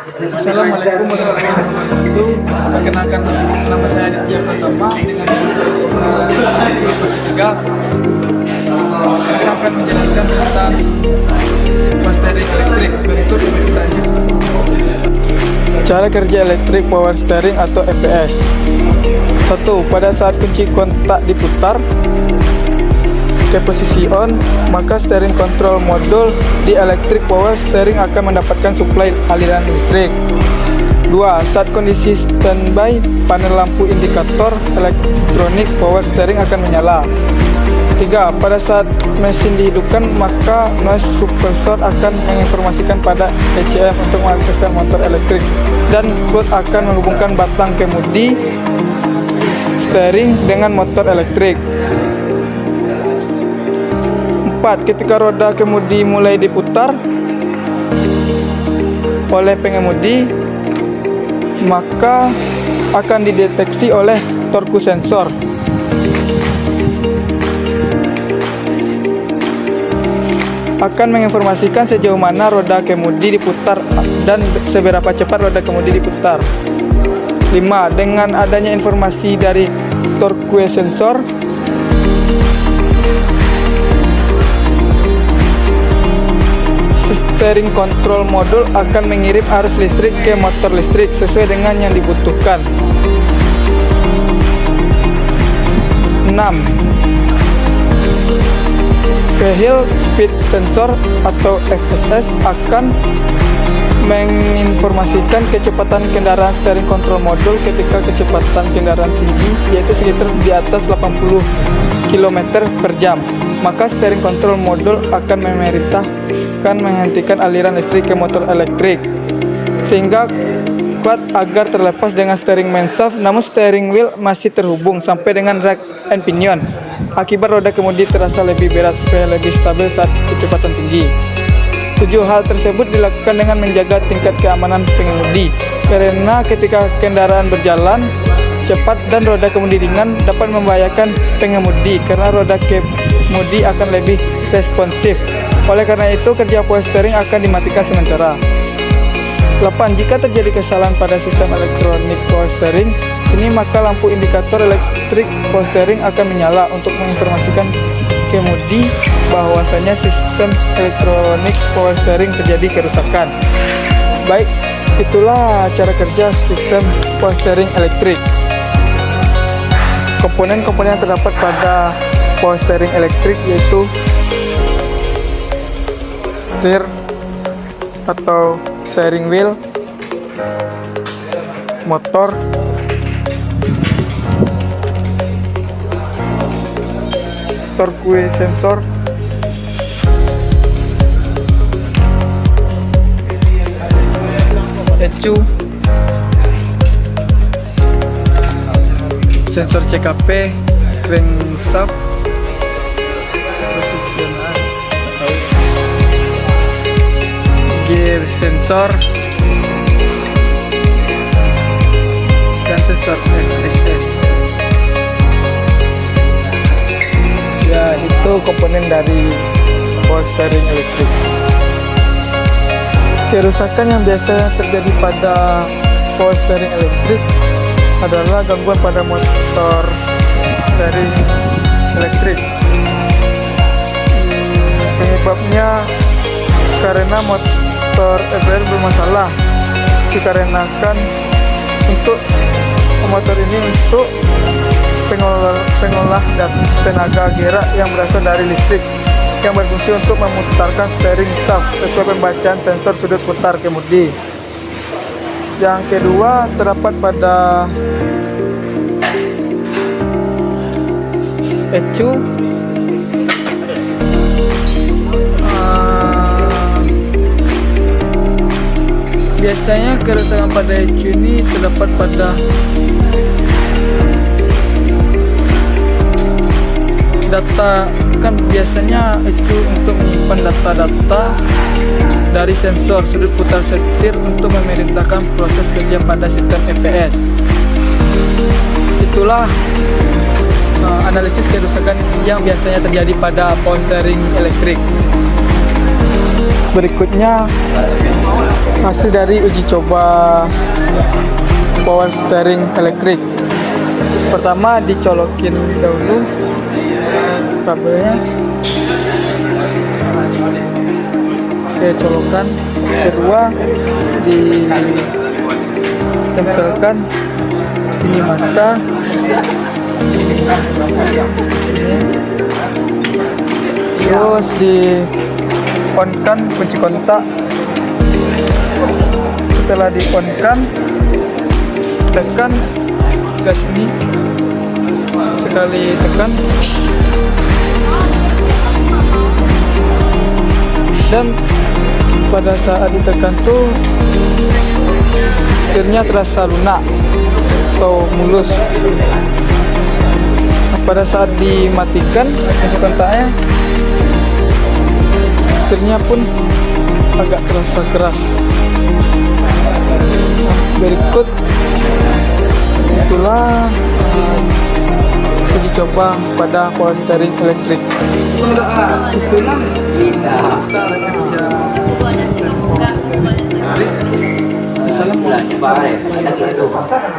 Assalamualaikum warahmatullahi wabarakatuh. Perkenalkan, nama saya Aditya Pratama dengan kelas 3. Saya akan menjelaskan tentang power steering elektrik. Berikut pemeriksanya. Cara kerja elektrik power steering atau EPS. 1. Pada saat kunci kontak diputar ke posisi on, maka steering control module di electric power steering akan mendapatkan suplai aliran listrik. 2. Saat kondisi standby, panel lampu indikator elektronik power steering akan menyala. 3. Pada saat mesin dihidupkan, maka noise suppressor akan menginformasikan pada ECM untuk mengaktifkan motor elektrik, dan cloud akan menghubungkan batang kemudi steering dengan motor elektrik. 4. Ketika roda kemudi mulai diputar oleh pengemudi, maka akan dideteksi oleh torque sensor. Akan menginformasikan sejauh mana roda kemudi diputar dan seberapa cepat roda kemudi diputar. 5. Dengan adanya informasi dari torque sensor, steering control module akan mengirim arus listrik ke motor listrik sesuai dengan yang dibutuhkan. 6. Vehicle Speed Sensor atau FSS akan menginformasikan kecepatan kendaraan steering control module ketika kecepatan kendaraan tinggi, yaitu sekitar di atas 80 km per jam. Maka steering control module akan memerintahkan menghentikan aliran listrik ke motor elektrik, sehingga clutch agar terlepas dengan steering main shaft, namun steering wheel masih terhubung sampai dengan rack and pinion. Akibat roda kemudi terasa lebih berat supaya lebih stabil saat kecepatan tinggi. 7. Hal tersebut dilakukan dengan menjaga tingkat keamanan pengemudi, karena ketika kendaraan berjalan cepat dan roda kemudi ringan dapat membahayakan pengemudi karena roda kemudi akan lebih responsif. Oleh karena itu, kerja power steering akan dimatikan sementara. 8. Jika terjadi kesalahan pada sistem elektronik power steering ini, maka lampu indikator elektrik power steering akan menyala untuk menginformasikan kemudi bahwasanya sistem elektronik power steering terjadi kerusakan. Baik, itulah cara kerja sistem power steering elektrik. Komponen-komponen yang terdapat pada power steering elektrik yaitu setir atau steering wheel, motor, torque sensor, ECU, sensor CKP, crankshaft, posisioner, gear sensor, dan sensor FSS. Ya, itu komponen dari power steering elektrik. Kerusakan yang biasa terjadi pada power steering elektrik adalah gangguan pada motor steering elektrik. Penyebabnya karena motor EBR bermasalah, dikarenakan untuk motor ini untuk pengolah dan tenaga gerak yang berasal dari listrik yang berfungsi untuk memutarkan steering shaft sesuai pembacaan sensor sudut putar kemudi. Yang kedua terdapat pada ECU. Biasanya kerusakan pada ECU ini terdapat pada data, kan biasanya ECU untuk menyimpan data-data dari sensor sudut putar setir untuk memerintahkan proses kerja pada sistem EPS. Itulah analisis kerusakan yang biasanya terjadi pada power steering elektrik. Berikutnya hasil dari uji coba power steering elektrik. Pertama dicolokin dahulu kabelnya. Oke, colokan. Kedua ditempelkan ini massa sini. Terus di on kan kunci kontak. Setelah di on kan, tekan gas ini sekali, tekan dan pada saat ditekan tuh setirnya terasa lunak atau mulus. Pada saat dimatikan kunci kontaknya, setirnya pun agak terasa keras. Berikut itulah uji coba pada power steering elektrik. Itulah cara kerja sistem power steering elektrik. Assalamualaikum.